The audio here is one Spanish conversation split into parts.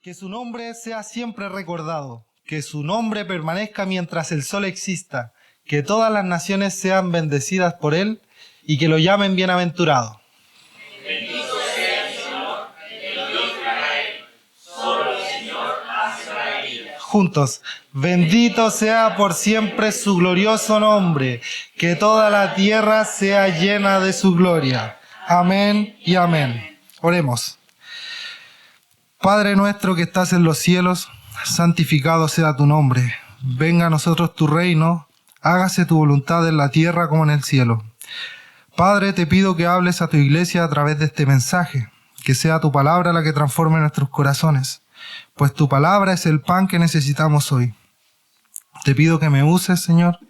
Que su nombre sea siempre recordado, que su nombre permanezca mientras el sol exista, que todas las naciones sean bendecidas por él y que lo llamen bienaventurado. Bendito sea el Señor, el Dios de Israel. Solo el Señor hace maravillas. Juntos, bendito sea por siempre su glorioso nombre, que toda la tierra sea llena de su gloria. Amén y amén. Oremos. Padre nuestro que estás en los cielos, santificado sea tu nombre. Venga a nosotros tu reino, hágase tu voluntad en la tierra como en el cielo. Padre, te pido que hables a tu iglesia a través de este mensaje, que sea tu palabra la que transforme nuestros corazones, pues tu palabra es el pan que necesitamos hoy. Te pido que me uses, Señor,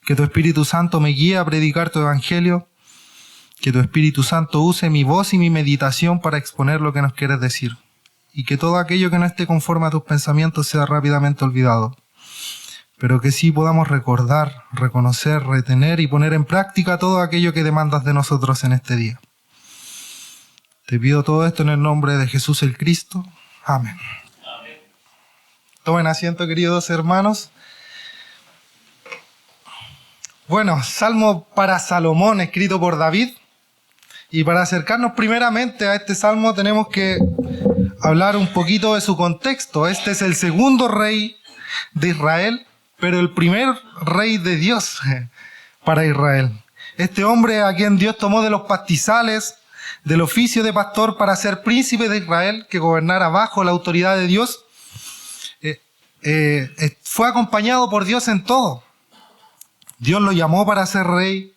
que tu Espíritu Santo me guíe a predicar tu evangelio, que tu Espíritu Santo use mi voz y mi meditación para exponer lo que nos quieres decir, y que todo aquello que no esté conforme a tus pensamientos sea rápidamente olvidado, pero que sí podamos recordar, reconocer, retener y poner en práctica todo aquello que demandas de nosotros en este día. Te pido todo esto en el nombre de Jesús el Cristo. Amén. Amén. Tomen asiento, queridos hermanos. Bueno, salmo para Salomón, escrito por David. Y para acercarnos primeramente a este salmo tenemos que hablar un poquito de su contexto. Este es el segundo rey de Israel, pero el primer rey de Dios para Israel. Este hombre a quien Dios tomó de los pastizales, del oficio de pastor para ser príncipe de Israel, que gobernara bajo la autoridad de Dios, fue acompañado por Dios en todo. Dios lo llamó para ser rey,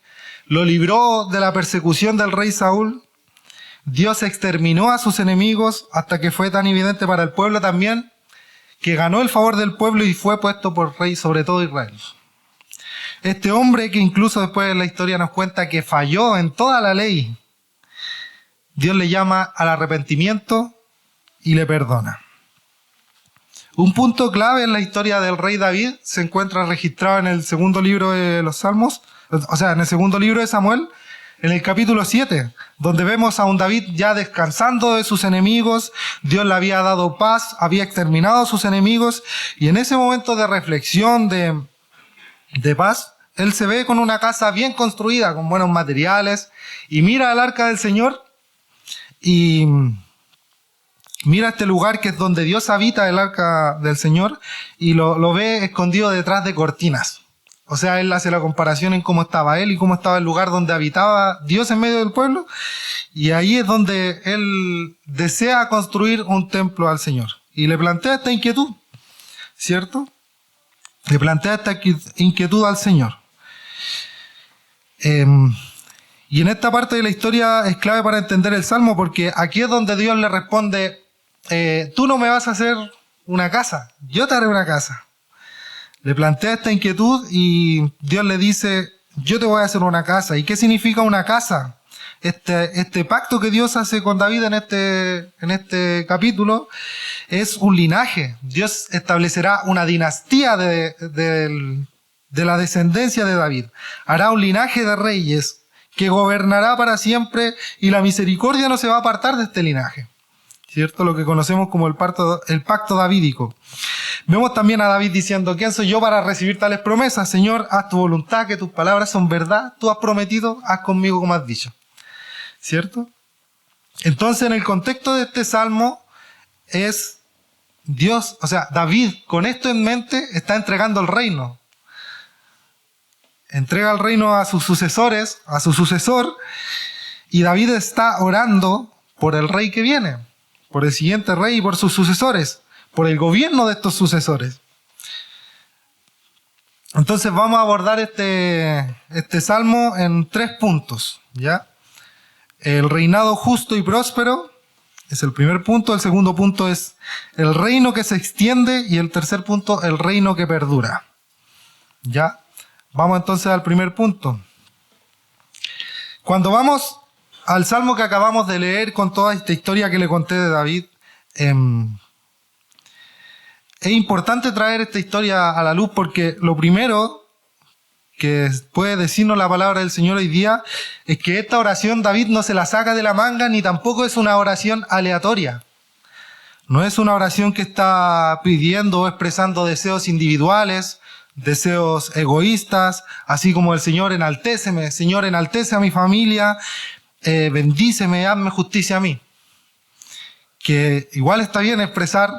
lo libró de la persecución del rey Saúl. Dios exterminó a sus enemigos hasta que fue tan evidente para el pueblo también que ganó el favor del pueblo y fue puesto por rey sobre todo Israel. Este hombre que incluso después en la historia nos cuenta que falló en toda la ley, Dios le llama al arrepentimiento y le perdona. Un punto clave en la historia del rey David se encuentra registrado en el segundo libro de los Salmos, o sea, en el segundo libro de Samuel, en el capítulo 7, donde vemos a un David ya descansando de sus enemigos. Dios le había dado paz, había exterminado a sus enemigos, y en ese momento de reflexión, de paz, él se ve con una casa bien construida, con buenos materiales, y mira al arca del Señor, y mira este lugar que es donde Dios habita, el arca del Señor, y lo ve escondido detrás de cortinas. O sea, él hace la comparación en cómo estaba él y cómo estaba el lugar donde habitaba Dios en medio del pueblo. Y ahí es donde él desea construir un templo al Señor. Y le plantea esta inquietud, ¿cierto? Le plantea esta inquietud al Señor. Y en esta parte de la historia es clave para entender el Salmo, porque aquí es donde Dios le responde, tú no me vas a hacer una casa, yo te haré una casa. Le plantea esta inquietud y Dios le dice, yo te voy a hacer una casa. ¿Y qué significa una casa? Este pacto que Dios hace con David en este capítulo es un linaje. Dios establecerá una dinastía de la descendencia de David. Hará un linaje de reyes que gobernará para siempre y la misericordia no se va a apartar de este linaje. ¿Cierto? Lo que conocemos como el pacto davídico. Vemos también a David diciendo, ¿quién soy yo para recibir tales promesas? Señor, haz tu voluntad, que tus palabras son verdad, tú has prometido, haz conmigo como has dicho. ¿Cierto? Entonces, en el contexto de este salmo, es Dios, o sea, David, con esto en mente, está entregando el reino. Entrega el reino a sus sucesores, a su sucesor, y David está orando por el rey que viene, por el siguiente rey y por sus sucesores, por el gobierno de estos sucesores. Entonces vamos a abordar este salmo en 3 puntos, ¿ya? El reinado justo y próspero es el primer punto, el segundo punto es el reino que se extiende y el tercer punto, el reino que perdura. ¿Ya? Vamos entonces al primer punto. Cuando vamos al salmo que acabamos de leer con toda esta historia que le conté de David, es importante traer esta historia a la luz porque lo primero que puede decirnos la palabra del Señor hoy día es que esta oración David no se la saca de la manga ni tampoco es una oración aleatoria. No es una oración que está pidiendo o expresando deseos individuales, deseos egoístas, así como el Señor enaltéceme, Señor enaltece a mi familia, bendíceme, hazme justicia a mí. Que igual está bien expresar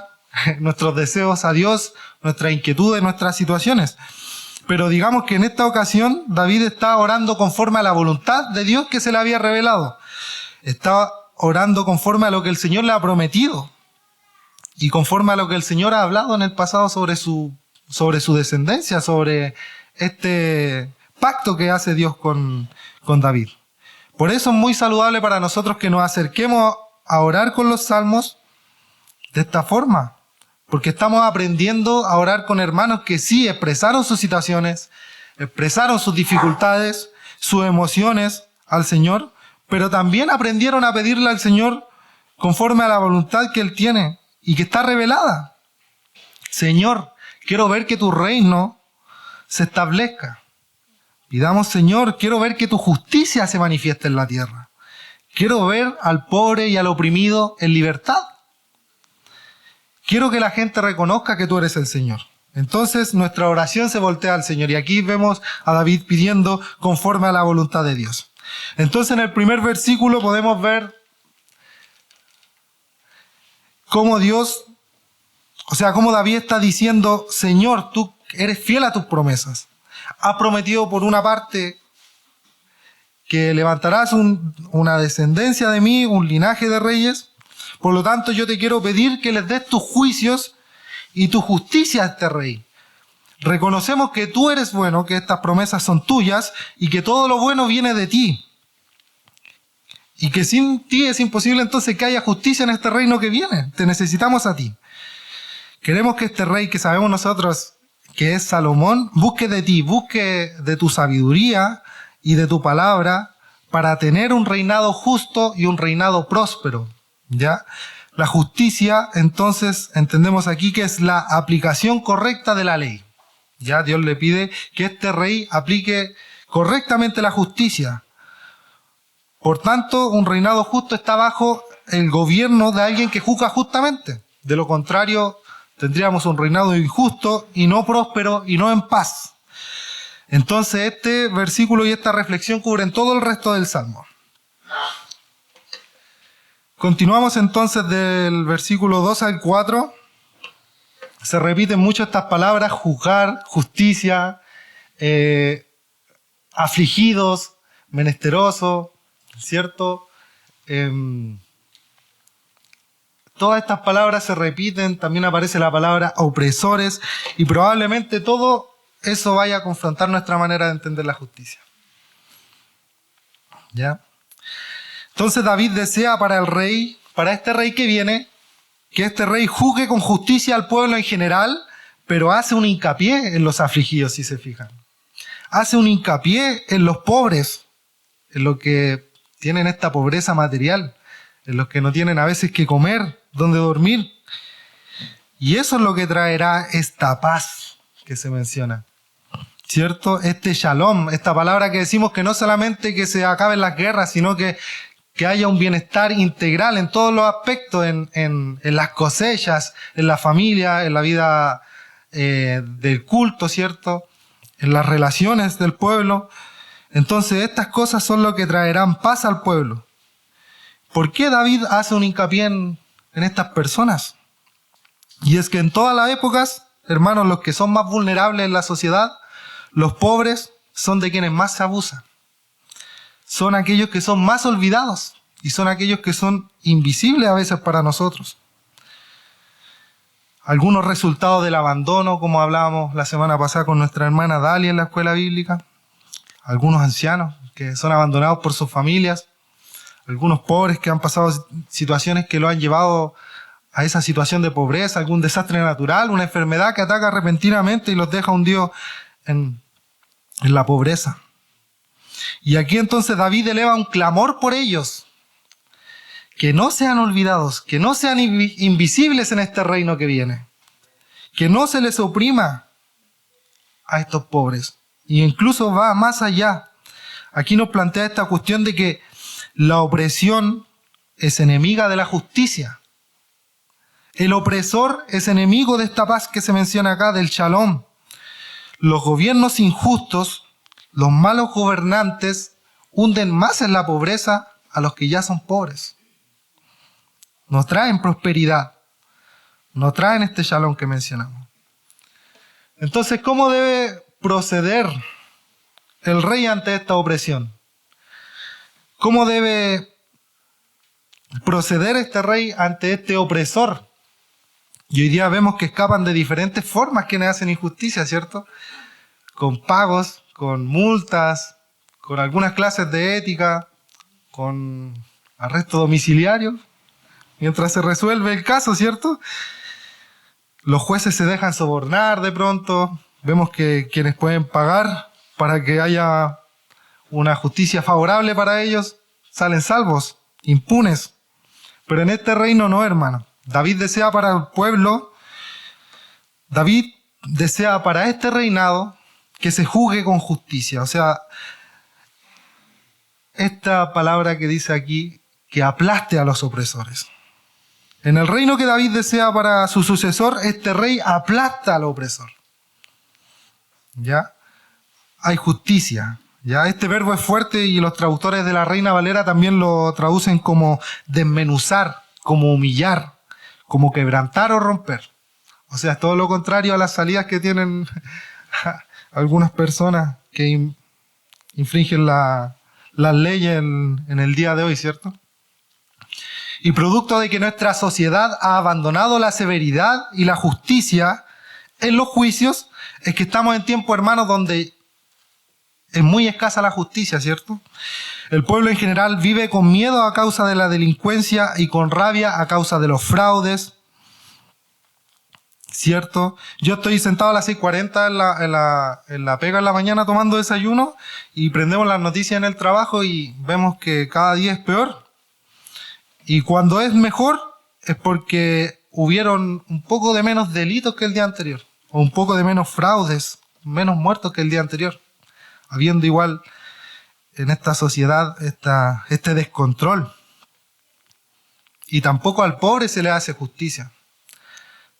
nuestros deseos a Dios, nuestras inquietudes, nuestras situaciones. Pero digamos que en esta ocasión David está orando conforme a la voluntad de Dios que se le había revelado. Está orando conforme a lo que el Señor le ha prometido y conforme a lo que el Señor ha hablado en el pasado sobre su descendencia, sobre este pacto que hace Dios con David. Por eso es muy saludable para nosotros que nos acerquemos a orar con los salmos de esta forma, porque estamos aprendiendo a orar con hermanos que sí expresaron sus situaciones, expresaron sus dificultades, sus emociones al Señor, pero también aprendieron a pedirle al Señor conforme a la voluntad que Él tiene y que está revelada. Señor, quiero ver que tu reino se establezca. Pidamos, Señor, quiero ver que tu justicia se manifieste en la tierra. Quiero ver al pobre y al oprimido en libertad. Quiero que la gente reconozca que tú eres el Señor. Entonces nuestra oración se voltea al Señor. Y aquí vemos a David pidiendo conforme a la voluntad de Dios. Entonces en el primer versículo podemos ver cómo cómo David está diciendo, Señor, tú eres fiel a tus promesas. Has prometido por una parte que levantarás una descendencia de mí, un linaje de reyes. Por lo tanto, yo te quiero pedir que les des tus juicios y tu justicia a este rey. Reconocemos que tú eres bueno, que estas promesas son tuyas y que todo lo bueno viene de ti. Y que sin ti es imposible entonces que haya justicia en este reino que viene. Te necesitamos a ti. Queremos que este rey que sabemos nosotros que es Salomón, busque de ti, busque de tu sabiduría y de tu palabra para tener un reinado justo y un reinado próspero. ¿Ya? La justicia, entonces, entendemos aquí que es la aplicación correcta de la ley. Ya Dios le pide que este rey aplique correctamente la justicia. Por tanto, un reinado justo está bajo el gobierno de alguien que juzga justamente. De lo contrario, tendríamos un reinado injusto y no próspero y no en paz. Entonces, este versículo y esta reflexión cubren todo el resto del Salmo. Continuamos entonces del versículo 2 al 4. Se repiten mucho estas palabras: juzgar, justicia, afligidos, menesterosos, ¿cierto? Todas estas palabras se repiten, también aparece la palabra opresores, y probablemente todo eso vaya a confrontar nuestra manera de entender la justicia. ¿Ya? Entonces David desea para el rey, para este rey que viene, que este rey juzgue con justicia al pueblo en general, pero hace un hincapié en los afligidos, si se fijan. Hace un hincapié en los pobres, en los que tienen esta pobreza material, en los que no tienen a veces que comer, donde dormir. Y eso es lo que traerá esta paz que se menciona, ¿cierto? Este shalom, esta palabra que decimos que no solamente que se acaben las guerras, sino que haya un bienestar integral en todos los aspectos, en las cosechas, en la familia, en la vida del culto, ¿cierto? En las relaciones del pueblo. Entonces estas cosas son lo que traerán paz al pueblo. ¿Por qué David hace un hincapié en estas personas? Y es que en todas las épocas, hermanos, los que son más vulnerables en la sociedad, los pobres, son de quienes más se abusa. Son aquellos que son más olvidados y son aquellos que son invisibles a veces para nosotros. Algunos resultados del abandono, como hablábamos la semana pasada con nuestra hermana Dalia en la escuela bíblica. Algunos ancianos que son abandonados por sus familias. Algunos pobres que han pasado situaciones que lo han llevado a esa situación de pobreza, algún desastre natural, una enfermedad que ataca repentinamente y los deja hundidos en la pobreza. Y aquí entonces David eleva un clamor por ellos, que no sean olvidados, que no sean invisibles en este reino que viene, que no se les oprima a estos pobres. Y incluso va más allá. Aquí nos plantea esta cuestión de que la opresión es enemiga de la justicia. El opresor es enemigo de esta paz que se menciona acá, del shalom. Los gobiernos injustos, los malos gobernantes, hunden más en la pobreza a los que ya son pobres. No traen prosperidad, no traen este shalom que mencionamos. Entonces, ¿cómo debe proceder el rey ante esta opresión? ¿Cómo debe proceder este rey ante este opresor? Y hoy día vemos que escapan de diferentes formas quienes hacen injusticia, ¿cierto? Con pagos, con multas, con algunas clases de ética, con arresto domiciliario, mientras se resuelve el caso, ¿cierto? Los jueces se dejan sobornar de pronto. Vemos que quienes pueden pagar para que haya una justicia favorable para ellos, salen salvos, impunes. Pero en este reino no, hermano. David desea para el pueblo, David desea para este reinado que se juzgue con justicia. O sea, esta palabra que dice aquí, que aplaste a los opresores. En el reino que David desea para su sucesor, este rey aplasta al opresor. ¿Ya? Hay justicia. ¿Ya? Este verbo es fuerte y los traductores de la Reina Valera también lo traducen como desmenuzar, como humillar, como quebrantar o romper. O sea, es todo lo contrario a las salidas que tienen algunas personas que infringen las leyes en el día de hoy, ¿cierto? Y producto de que nuestra sociedad ha abandonado la severidad y la justicia en los juicios, es que estamos en tiempos, hermanos, donde es muy escasa la justicia, ¿cierto? El pueblo en general vive con miedo a causa de la delincuencia y con rabia a causa de los fraudes, ¿cierto? Yo estoy sentado a las 6:40 en la pega en la mañana tomando desayuno y prendemos las noticias en el trabajo y vemos que cada día es peor. Y cuando es mejor es porque hubieron un poco de menos delitos que el día anterior, o un poco de menos fraudes, menos muertos que el día anterior, habiendo igual en esta sociedad este descontrol. Y tampoco al pobre se le hace justicia.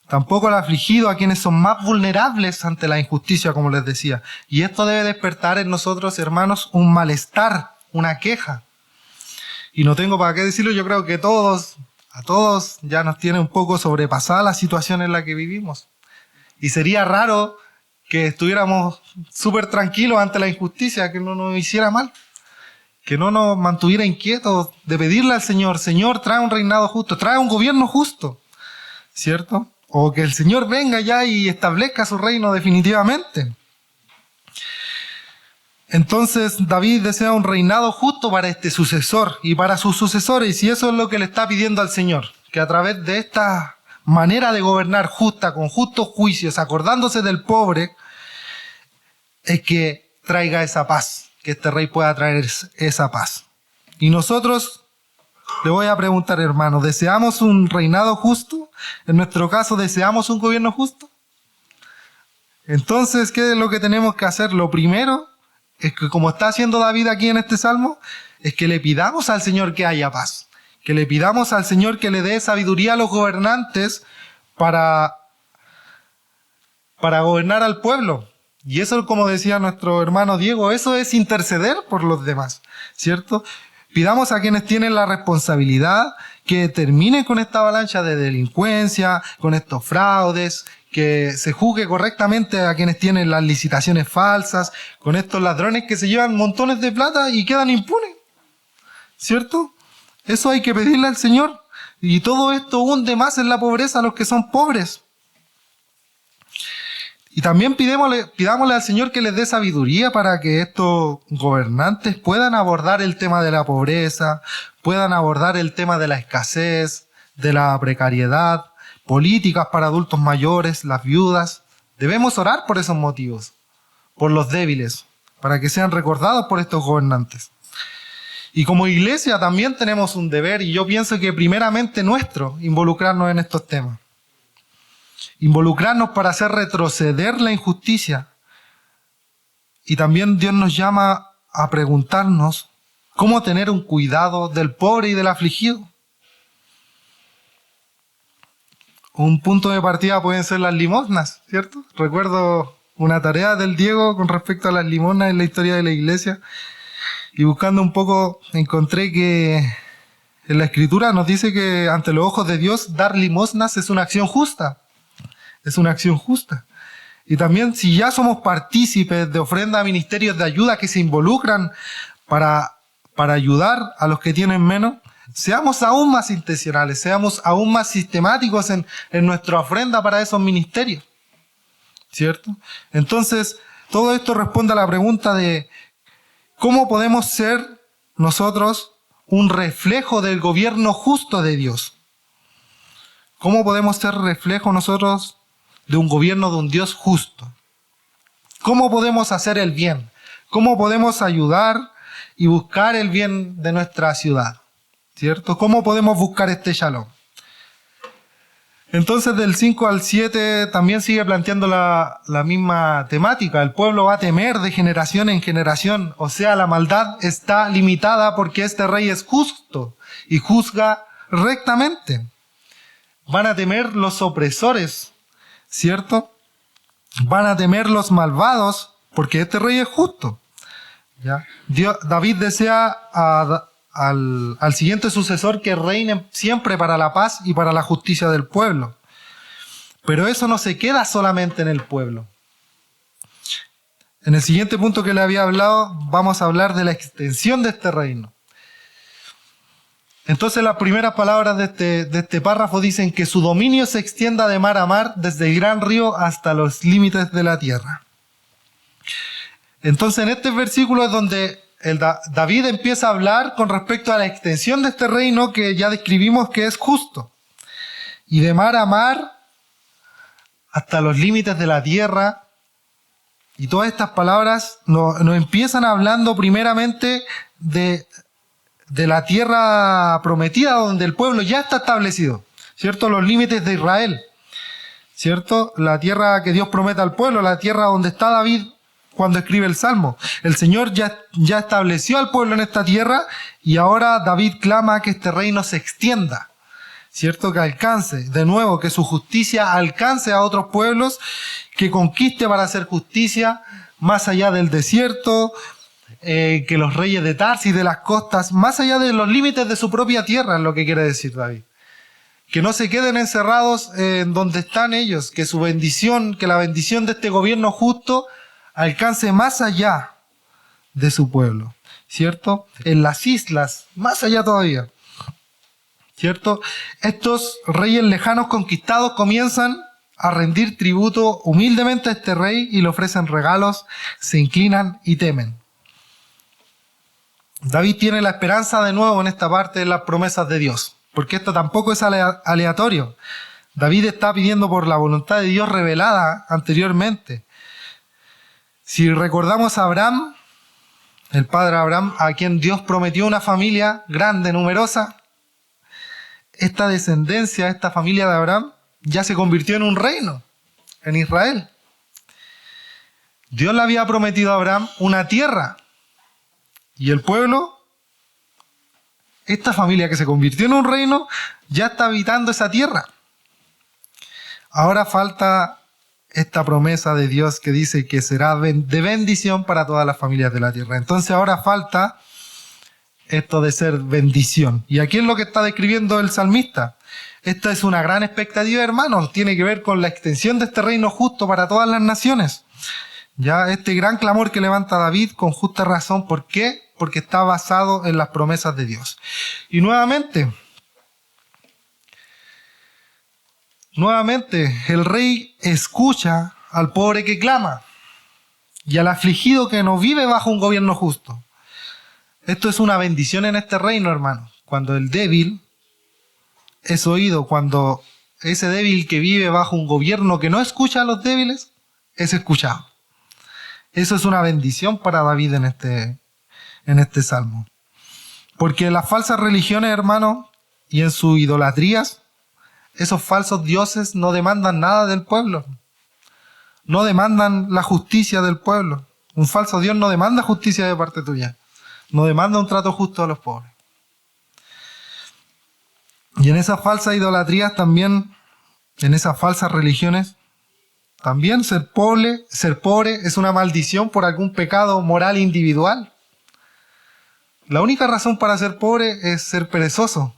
Tampoco al afligido, a quienes son más vulnerables ante la injusticia, como les decía. Y esto debe despertar en nosotros, hermanos, un malestar, una queja. Y no tengo para qué decirlo, yo creo que a todos ya nos tiene un poco sobrepasada la situación en la que vivimos. Y sería raro que estuviéramos súper tranquilos ante la injusticia, que no nos hiciera mal, que no nos mantuviera inquietos de pedirle al Señor, Señor, trae un reinado justo, trae un gobierno justo, ¿cierto? O que el Señor venga ya y establezca su reino definitivamente. Entonces David desea un reinado justo para este sucesor y para sus sucesores, y eso es lo que le está pidiendo al Señor, que a través de esta manera de gobernar justa, con justos juicios, acordándose del pobre, es que traiga esa paz, que este rey pueda traer esa paz. Y nosotros, le voy a preguntar, hermano, ¿deseamos un reinado justo? En nuestro caso, ¿deseamos un gobierno justo? Entonces, ¿qué es lo que tenemos que hacer? Lo primero es que, como está haciendo David aquí en este salmo, es que le pidamos al Señor que haya paz, que le pidamos al Señor que le dé sabiduría a los gobernantes para gobernar al pueblo. Y eso, como decía nuestro hermano Diego, eso es interceder por los demás, ¿cierto? Pidamos a quienes tienen la responsabilidad que terminen con esta avalancha de delincuencia, con estos fraudes, que se juzgue correctamente a quienes tienen las licitaciones falsas, con estos ladrones que se llevan montones de plata y quedan impunes, ¿cierto? Eso hay que pedirle al Señor. Y todo esto hunde más en la pobreza a los que son pobres. Y también pidámosle al Señor que les dé sabiduría para que estos gobernantes puedan abordar el tema de la pobreza, puedan abordar el tema de la escasez, de la precariedad, políticas para adultos mayores, las viudas. Debemos orar por esos motivos, por los débiles, para que sean recordados por estos gobernantes. Y como iglesia también tenemos un deber, y yo pienso que primeramente nuestro, involucrarnos en estos temas. Involucrarnos para hacer retroceder la injusticia. Y también Dios nos llama a preguntarnos cómo tener un cuidado del pobre y del afligido. un punto de partida pueden ser las limosnas, ¿cierto? Recuerdo una tarea del Diego con respecto a las limosnas en la historia de la iglesia, y buscando un poco encontré que en la Escritura nos dice que ante los ojos de Dios dar limosnas es una acción justa. Es una acción justa. Y también si ya somos partícipes de ofrenda a ministerios de ayuda que se involucran para ayudar a los que tienen menos, seamos aún más intencionales, seamos aún más sistemáticos en nuestra ofrenda para esos ministerios. ¿Cierto? Entonces, todo esto responde a la pregunta de ¿cómo podemos ser nosotros un reflejo del gobierno justo de Dios? ¿Cómo podemos ser reflejo nosotros de un gobierno de un Dios justo? ¿Cómo podemos hacer el bien? ¿Cómo podemos ayudar y buscar el bien de nuestra ciudad? ¿Cierto? ¿Cómo podemos buscar este shalom? Entonces del 5 al 7 también sigue planteando la misma temática. El pueblo va a temer de generación en generación. O sea, la maldad está limitada porque este rey es justo y juzga rectamente. Van a temer los opresores, ¿cierto? Van a temer los malvados porque este rey es justo. ¿Ya? David desea al siguiente sucesor que reine siempre para la paz y para la justicia del pueblo. Pero eso no se queda solamente en el pueblo. En el siguiente punto que le había hablado, vamos a hablar de la extensión de este reino. Entonces las primeras palabras de este párrafo dicen que su dominio se extienda de mar a mar, desde el gran río hasta los límites de la tierra. Entonces en este versículo es donde David empieza a hablar con respecto a la extensión de este reino que ya describimos que es justo. Y de mar a mar hasta los límites de la tierra. Y todas estas palabras nos empiezan hablando primeramente de la tierra prometida donde el pueblo ya está establecido, ¿cierto? Los límites de Israel, ¿cierto? La tierra que Dios promete al pueblo, la tierra donde está David cuando escribe el Salmo. El Señor ya estableció al pueblo en esta tierra y ahora David clama que este reino se extienda, ¿cierto? Que alcance, de nuevo, que su justicia alcance a otros pueblos, que conquiste para hacer justicia más allá del desierto, que los reyes de Tarsis, de las costas, más allá de los límites de su propia tierra, es lo que quiere decir David. Que no se queden encerrados en donde están ellos, que su bendición, que la bendición de este gobierno justo alcance más allá de su pueblo, ¿cierto? En las islas, más allá todavía, ¿cierto? Estos reyes lejanos conquistados comienzan a rendir tributo humildemente a este rey y le ofrecen regalos, se inclinan y temen. David tiene la esperanza de nuevo en esta parte de las promesas de Dios, porque esto tampoco es aleatorio. David está pidiendo por la voluntad de Dios revelada anteriormente. Si recordamos a Abraham, el padre Abraham, a quien Dios prometió una familia grande, numerosa, esta descendencia, esta familia de Abraham, ya se convirtió en un reino, en Israel. Dios le había prometido a Abraham una tierra, y el pueblo, esta familia que se convirtió en un reino, ya está habitando esa tierra. Ahora falta esta promesa de Dios que dice que será de bendición para todas las familias de la tierra. Entonces ahora falta esto de ser bendición. ¿Y aquí es lo que está describiendo el salmista? Esta es una gran expectativa, hermanos. Tiene que ver con la extensión de este reino justo para todas las naciones. Ya este gran clamor que levanta David con justa razón. ¿Por qué? Porque está basado en las promesas de Dios. Y nuevamente, el rey escucha al pobre que clama y al afligido que no vive bajo un gobierno justo. Esto es una bendición en este reino, hermanos. Cuando el débil es oído, cuando ese débil que vive bajo un gobierno que no escucha a los débiles, es escuchado. Eso es una bendición para David en este salmo. Porque las falsas religiones, hermanos, y en sus idolatrías, esos falsos dioses no demandan nada del pueblo. No demandan la justicia del pueblo. Un falso Dios no demanda justicia de parte tuya. No demanda un trato justo a los pobres. Y en esas falsas idolatrías también en esas falsas religiones. También ser pobre es una maldición por algún pecado moral individual. La única razón para ser pobre es ser perezoso.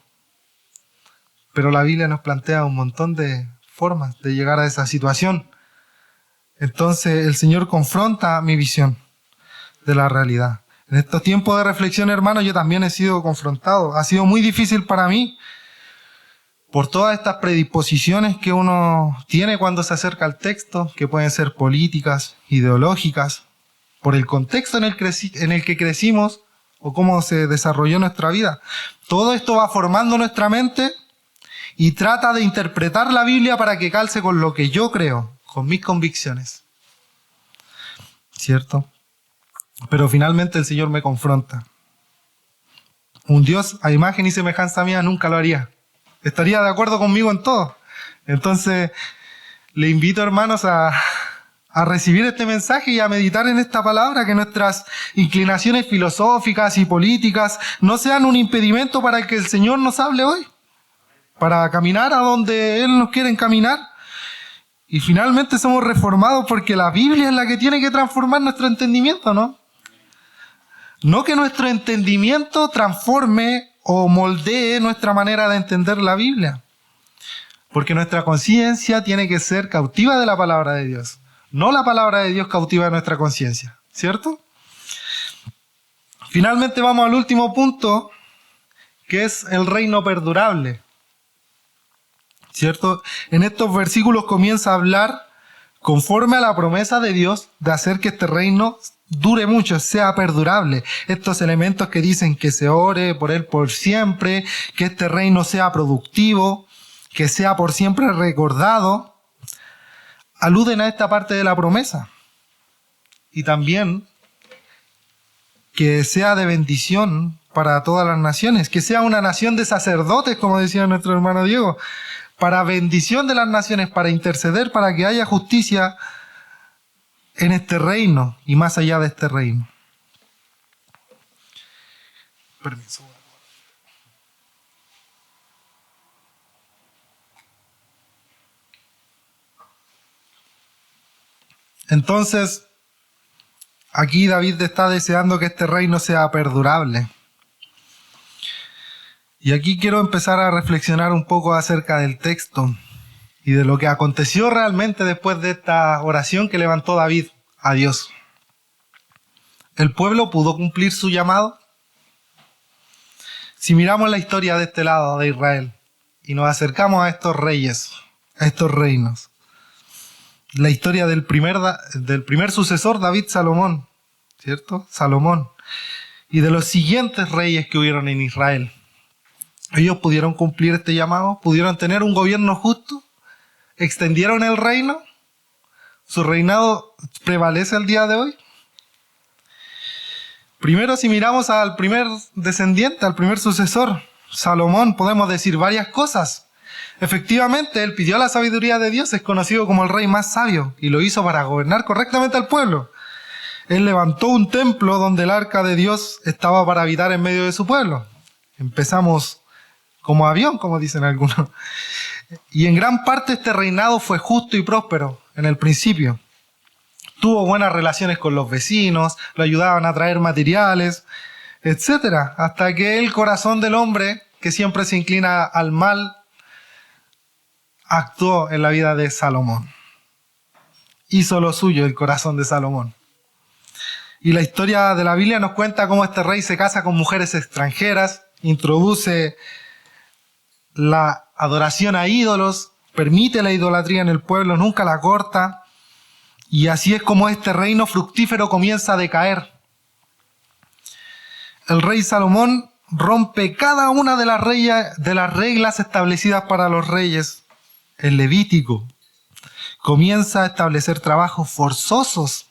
Pero la Biblia nos plantea un montón de formas de llegar a esa situación. Entonces el Señor confronta mi visión de la realidad. En estos tiempos de reflexión, hermano, yo también he sido confrontado. Ha sido muy difícil para mí por todas estas predisposiciones que uno tiene cuando se acerca al texto, que pueden ser políticas, ideológicas, por el contexto en el que crecimos o cómo se desarrolló nuestra vida. Todo esto va formando nuestra mente y trata de interpretar la Biblia para que calce con lo que yo creo, con mis convicciones. ¿Cierto? Pero finalmente el Señor me confronta. Un Dios a imagen y semejanza mía nunca lo haría. Estaría de acuerdo conmigo en todo. Entonces, le invito, hermanos, a recibir este mensaje y a meditar en esta palabra, que nuestras inclinaciones filosóficas y políticas no sean un impedimento para que el Señor nos hable hoy, para caminar a donde Él nos quiere encaminar. Y finalmente somos reformados porque la Biblia es la que tiene que transformar nuestro entendimiento, ¿no? No que nuestro entendimiento transforme o moldee nuestra manera de entender la Biblia. Porque nuestra conciencia tiene que ser cautiva de la palabra de Dios. No la palabra de Dios cautiva de nuestra conciencia. ¿Cierto? Finalmente vamos al último punto, que es el reino perdurable. ¿Cierto? En estos versículos comienza a hablar conforme a la promesa de Dios de hacer que este reino dure mucho, sea perdurable. Estos elementos que dicen que se ore por Él por siempre, que este reino sea productivo, que sea por siempre recordado, aluden a esta parte de la promesa. Y también que sea de bendición para todas las naciones, que sea una nación de sacerdotes, como decía nuestro hermano Diego, para bendición de las naciones, para interceder, para que haya justicia en este reino y más allá de este reino. Permiso. Entonces, aquí David está deseando que este reino sea perdurable. Y aquí quiero empezar a reflexionar un poco acerca del texto y de lo que aconteció realmente después de esta oración que levantó David a Dios. ¿El pueblo pudo cumplir su llamado? Si miramos la historia de este lado de Israel y nos acercamos a estos reyes, a estos reinos, la historia del primer sucesor, David Salomón, ¿cierto? Salomón. Y de los siguientes reyes que hubieron en Israel. ¿Ellos pudieron cumplir este llamado? ¿Pudieron tener un gobierno justo? ¿Extendieron el reino? ¿Su reinado prevalece al día de hoy? Primero, si miramos al primer descendiente, al primer sucesor, Salomón, podemos decir varias cosas. Efectivamente, él pidió la sabiduría de Dios, es conocido como el rey más sabio, y lo hizo para gobernar correctamente al pueblo. Él levantó un templo donde el arca de Dios estaba para habitar en medio de su pueblo. Empezamos como avión, como dicen algunos. Y en gran parte este reinado fue justo y próspero en el principio. Tuvo buenas relaciones con los vecinos, lo ayudaban a traer materiales, etc. Hasta que el corazón del hombre, que siempre se inclina al mal, actuó en la vida de Salomón. Hizo lo suyo el corazón de Salomón. Y la historia de la Biblia nos cuenta cómo este rey se casa con mujeres extranjeras, introduce la adoración a ídolos, permite la idolatría en el pueblo, nunca la corta, y así es como este reino fructífero comienza a decaer. El rey Salomón rompe cada una de las reglas establecidas para los reyes. El Levítico comienza a establecer trabajos forzosos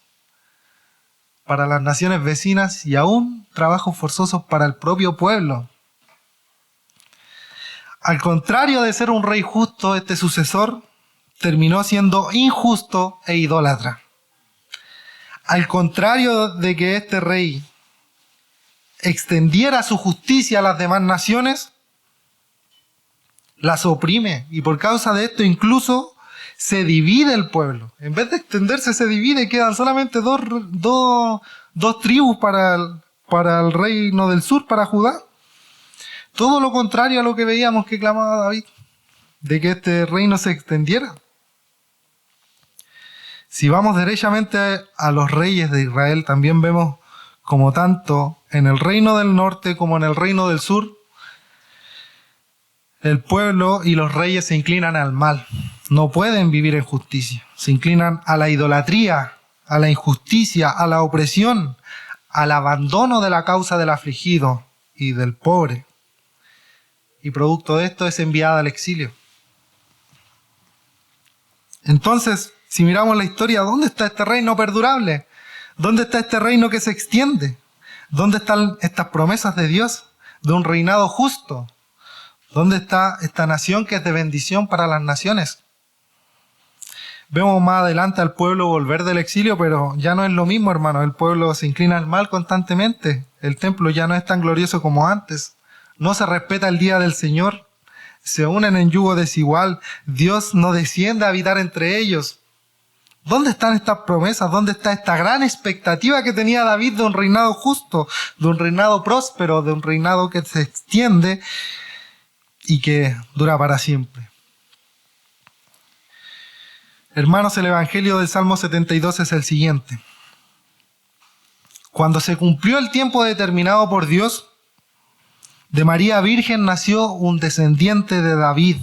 para las naciones vecinas y aún trabajos forzosos para el propio pueblo. Al contrario de ser un rey justo, este sucesor terminó siendo injusto e idólatra. Al contrario de que este rey extendiera su justicia a las demás naciones, las oprime, y por causa de esto incluso se divide el pueblo. En vez de extenderse, se divide, quedan solamente dos tribus para el reino del sur, para Judá. Todo lo contrario a lo que veíamos que clamaba David, de que este reino se extendiera. Si vamos derechamente a los reyes de Israel, también vemos como tanto en el reino del norte como en el reino del sur, el pueblo y los reyes se inclinan al mal. No pueden vivir en justicia. Se inclinan a la idolatría, a la injusticia, a la opresión, al abandono de la causa del afligido y del pobre. Y producto de esto es enviada al exilio. Entonces, si miramos la historia, ¿dónde está este reino perdurable? ¿Dónde está este reino que se extiende? ¿Dónde están estas promesas de Dios de un reinado justo? ¿Dónde está esta nación que es de bendición para las naciones? Vemos más adelante al pueblo volver del exilio, pero ya no es lo mismo, hermano. El pueblo se inclina al mal constantemente. El templo ya no es tan glorioso como antes. No se respeta el día del Señor. Se unen en yugo desigual. Dios no desciende a habitar entre ellos. ¿Dónde están estas promesas? ¿Dónde está esta gran expectativa que tenía David de un reinado justo, de un reinado próspero, de un reinado que se extiende y que dura para siempre? Hermanos, el Evangelio del Salmo 72 es el siguiente. Cuando se cumplió el tiempo determinado por Dios, de María Virgen nació un descendiente de David,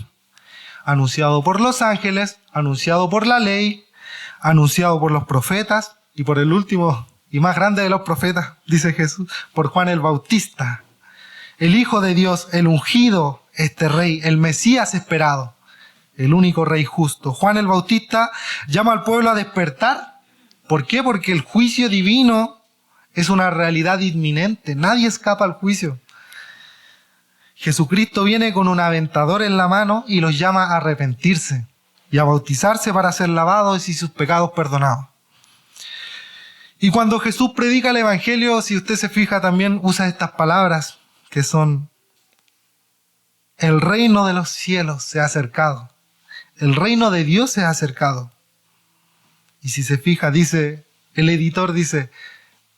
anunciado por los ángeles, anunciado por la ley, anunciado por los profetas y por el último y más grande de los profetas, dice Jesús, por Juan el Bautista. El Hijo de Dios, el ungido, este rey, el Mesías esperado, el único rey justo. Juan el Bautista llama al pueblo a despertar. ¿Por qué? Porque el juicio divino es una realidad inminente. Nadie escapa al juicio. Jesucristo viene con un aventador en la mano y los llama a arrepentirse y a bautizarse para ser lavados y sus pecados perdonados. Y cuando Jesús predica el Evangelio, si usted se fija, también usa estas palabras que son: el reino de los cielos se ha acercado. El reino de Dios se ha acercado. Y si se fija, dice, el editor dice,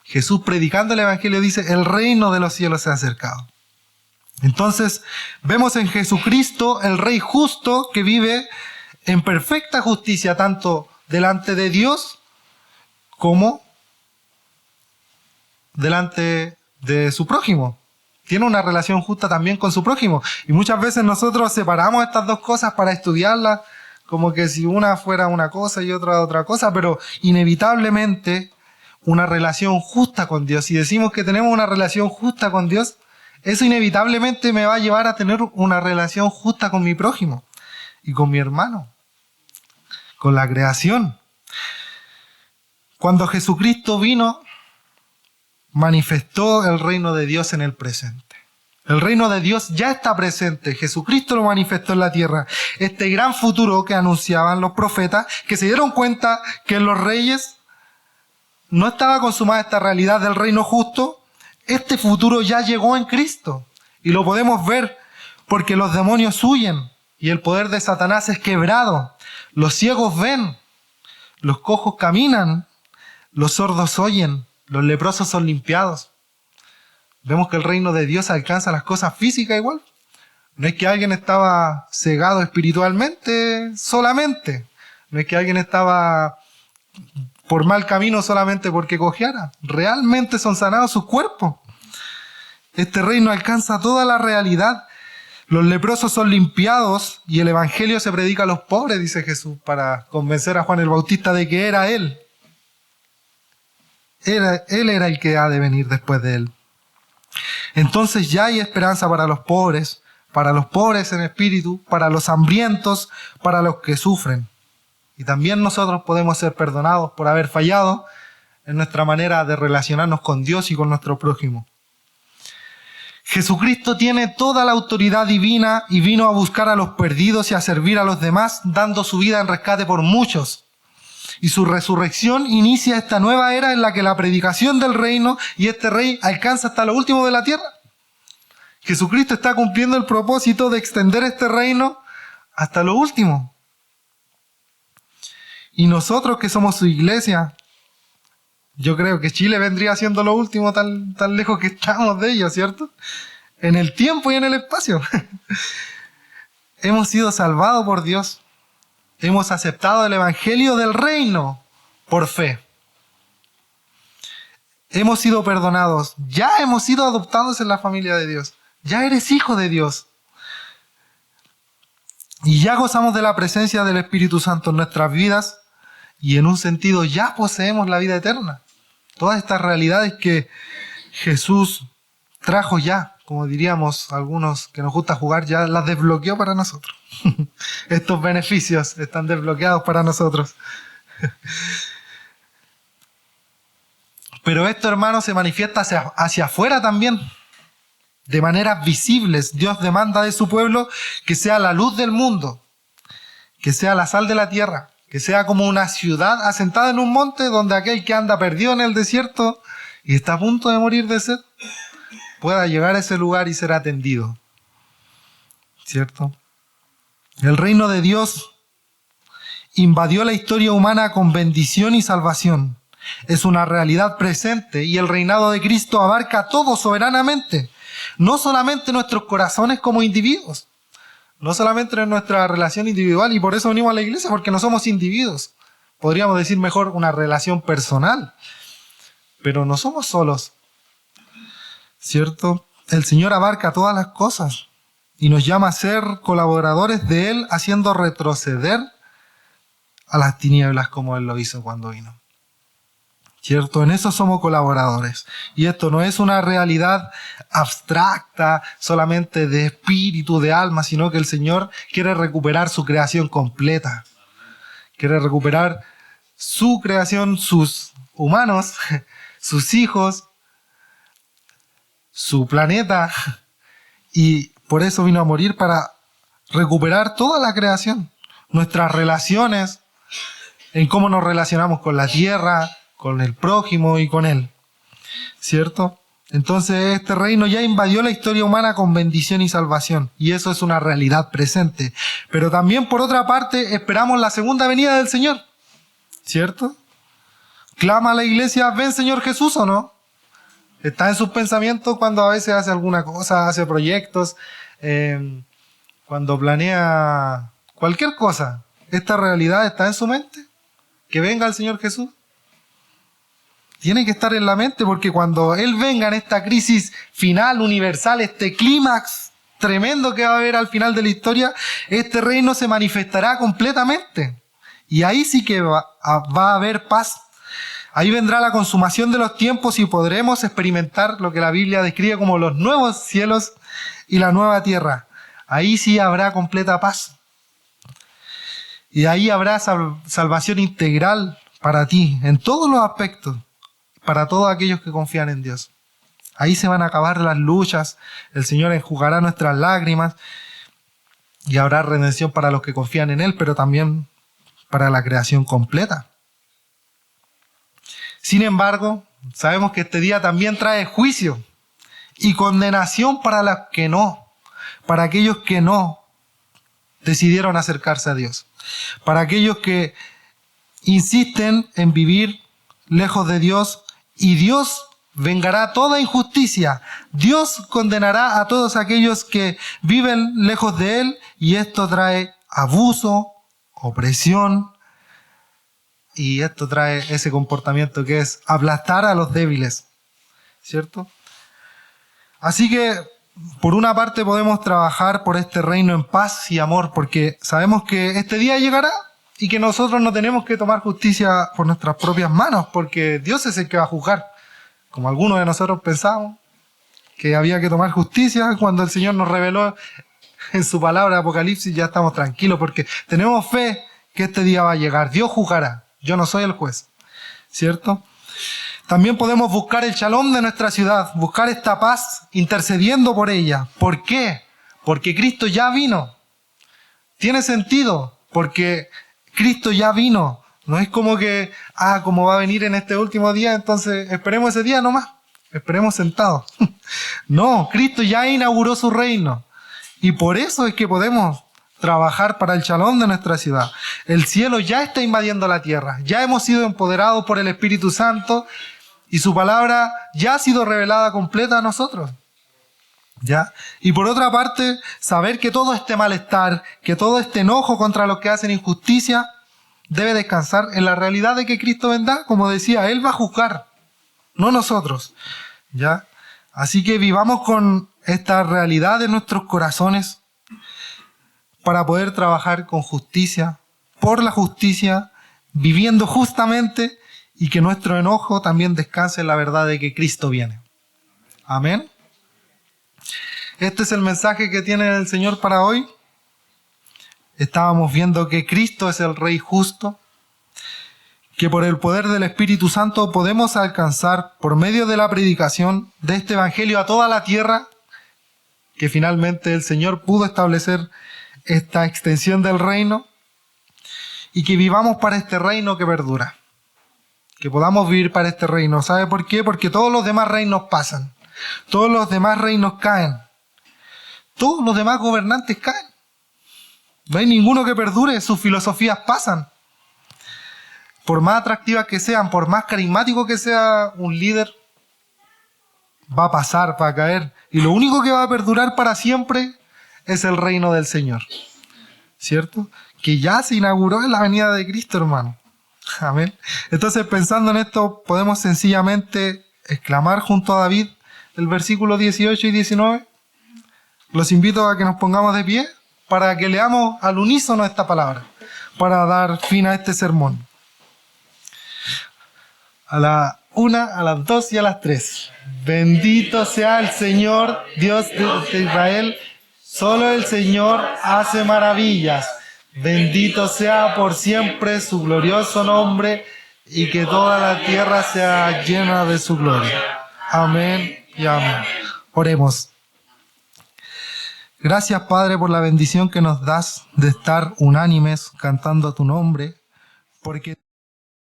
Jesús predicando el Evangelio dice, el reino de los cielos se ha acercado. Entonces, vemos en Jesucristo el Rey justo que vive en perfecta justicia, tanto delante de Dios como delante de su prójimo. Tiene una relación justa también con su prójimo. Y muchas veces nosotros separamos estas dos cosas para estudiarlas, como que si una fuera una cosa y otra cosa, pero inevitablemente una relación justa con Dios. Si decimos que tenemos una relación justa con Dios, eso inevitablemente me va a llevar a tener una relación justa con mi prójimo y con mi hermano, con la creación. Cuando Jesucristo vino, manifestó el reino de Dios en el presente. El reino de Dios ya está presente. Jesucristo lo manifestó en la tierra. Este gran futuro que anunciaban los profetas, que se dieron cuenta que en los reyes no estaba consumada esta realidad del reino justo. Este futuro ya llegó en Cristo. Y lo podemos ver porque los demonios huyen y el poder de Satanás es quebrado. Los ciegos ven, los cojos caminan, los sordos oyen, los leprosos son limpiados. Vemos que el reino de Dios alcanza las cosas físicas igual. No es que alguien estaba cegado espiritualmente solamente. No es que alguien estaba por mal camino solamente porque cojeara. Realmente son sanados sus cuerpos. Este reino alcanza toda la realidad. Los leprosos son limpiados y el evangelio se predica a los pobres, dice Jesús, para convencer a Juan el Bautista de que era él. Él era el que ha de venir después de él. Entonces ya hay esperanza para los pobres en espíritu, para los hambrientos, para los que sufren. Y también nosotros podemos ser perdonados por haber fallado en nuestra manera de relacionarnos con Dios y con nuestro prójimo. Jesucristo tiene toda la autoridad divina y vino a buscar a los perdidos y a servir a los demás, dando su vida en rescate por muchos. Y su resurrección inicia esta nueva era en la que la predicación del reino y este rey alcanza hasta lo último de la tierra. Jesucristo está cumpliendo el propósito de extender este reino hasta lo último. Y nosotros que somos su iglesia, yo creo que Chile vendría siendo lo último tan lejos que estamos de ello, ¿cierto? En el tiempo y en el espacio. Hemos sido salvados por Dios. Hemos aceptado el evangelio del reino por fe. Hemos sido perdonados. Ya hemos sido adoptados en la familia de Dios. Ya eres hijo de Dios. Y ya gozamos de la presencia del Espíritu Santo en nuestras vidas. Y en un sentido ya poseemos la vida eterna. Todas estas realidades que Jesús trajo ya, como diríamos algunos que nos gusta jugar, ya las desbloqueó para nosotros. Estos beneficios están desbloqueados para nosotros. Pero esto, hermanos, se manifiesta hacia afuera también. De maneras visibles, Dios demanda de su pueblo que sea la luz del mundo, que sea la sal de la tierra, que sea como una ciudad asentada en un monte donde aquel que anda perdido en el desierto y está a punto de morir de sed, pueda llegar a ese lugar y ser atendido. ¿Cierto? El reino de Dios invadió la historia humana con bendición y salvación. Es una realidad presente y el reinado de Cristo abarca todo soberanamente. No solamente nuestros corazones como individuos, no solamente en nuestra relación individual, y por eso venimos a la iglesia, porque no somos individuos. Podríamos decir mejor una relación personal, pero no somos solos, ¿cierto? El Señor abarca todas las cosas y nos llama a ser colaboradores de Él, haciendo retroceder a las tinieblas como Él lo hizo cuando vino. ¿Cierto? En eso somos colaboradores. Y esto no es una realidad abstracta, solamente de espíritu, de alma, sino que el Señor quiere recuperar su creación completa. Quiere recuperar su creación, sus humanos, sus hijos, su planeta. Y por eso vino a morir, para recuperar toda la creación. Nuestras relaciones, en cómo nos relacionamos con la tierra, con el prójimo y con Él, ¿cierto? Entonces este reino ya invadió la historia humana con bendición y salvación, y eso es una realidad presente. Pero también, por otra parte, esperamos la segunda venida del Señor, ¿cierto? ¿Clama a la iglesia, ven Señor Jesús, o no? Está en sus pensamientos cuando a veces hace alguna cosa, hace proyectos, cuando planea cualquier cosa. ¿Esta realidad está en su mente? ¿Que venga el Señor Jesús? Tiene que estar en la mente, porque cuando Él venga en esta crisis final, universal, este clímax tremendo que va a haber al final de la historia, este reino se manifestará completamente. Y ahí sí que va a haber paz. Ahí vendrá la consumación de los tiempos y podremos experimentar lo que la Biblia describe como los nuevos cielos y la nueva tierra. Ahí sí habrá completa paz. Y ahí habrá salvación integral para ti, en todos los aspectos. Para todos aquellos que confían en Dios. Ahí se van a acabar las luchas, el Señor enjugará nuestras lágrimas y habrá redención para los que confían en Él, pero también para la creación completa. Sin embargo, sabemos que este día también trae juicio y condenación para los que no, para aquellos que no decidieron acercarse a Dios, para aquellos que insisten en vivir lejos de Dios. Y Dios vengará toda injusticia. Dios condenará a todos aquellos que viven lejos de Él, y esto trae abuso, opresión, y esto trae ese comportamiento que es aplastar a los débiles, ¿cierto? Así que, por una parte, podemos trabajar por este reino en paz y amor, porque sabemos que este día llegará y que nosotros no tenemos que tomar justicia por nuestras propias manos, porque Dios es el que va a juzgar. Como algunos de nosotros pensamos que había que tomar justicia, cuando el Señor nos reveló en su palabra Apocalipsis, ya estamos tranquilos, porque tenemos fe que este día va a llegar. Dios juzgará. Yo no soy el juez, ¿cierto? También podemos buscar el shalom de nuestra ciudad, buscar esta paz intercediendo por ella. ¿Por qué? Porque Cristo ya vino. Tiene sentido, porque Cristo ya vino. No es como que, como va a venir en este último día, entonces esperemos ese día nomás. esperemos sentados. No, Cristo ya inauguró su reino. Y por eso es que podemos trabajar para el shalom de nuestra ciudad. El cielo ya está invadiendo la tierra. Ya hemos sido empoderados por el Espíritu Santo y su palabra ya ha sido revelada completa a nosotros. ¿Ya? Y por otra parte, saber que todo este malestar, que todo este enojo contra los que hacen injusticia, debe descansar en la realidad de que Cristo vendrá. Como decía, Él va a juzgar, no nosotros. ¿Ya? Así que vivamos con esta realidad en nuestros corazones para poder trabajar con justicia, por la justicia, viviendo justamente, y que nuestro enojo también descanse en la verdad de que Cristo viene. Amén. Este es el mensaje que tiene el Señor para hoy. Estábamos viendo que Cristo es el Rey justo, que por el poder del Espíritu Santo podemos alcanzar, por medio de la predicación de este Evangelio a toda la tierra, que finalmente el Señor pudo establecer esta extensión del reino, y que vivamos para este reino que perdura. Que podamos vivir para este reino. ¿Sabe por qué? Porque todos los demás reinos pasan. Todos los demás reinos caen. Todos los demás gobernantes caen. No hay ninguno que perdure, sus filosofías pasan. Por más atractivas que sean, por más carismático que sea un líder, va a pasar, va a caer. Y lo único que va a perdurar para siempre es el reino del Señor. ¿Cierto? Que ya se inauguró en la venida de Cristo, hermano. Amén. Entonces, pensando en esto, podemos sencillamente exclamar junto a David el versículo 18 y 19. Los invito a que nos pongamos de pie para que leamos al unísono esta palabra, para dar fin a este sermón. A la 1, a las 2 y a las 3. Bendito sea el Señor, Dios de Israel. Solo el Señor hace maravillas. Bendito sea por siempre su glorioso nombre, y que toda la tierra sea llena de su gloria. Amén y amén. Oremos. Gracias, Padre, por la bendición que nos das de estar unánimes cantando a tu nombre, porque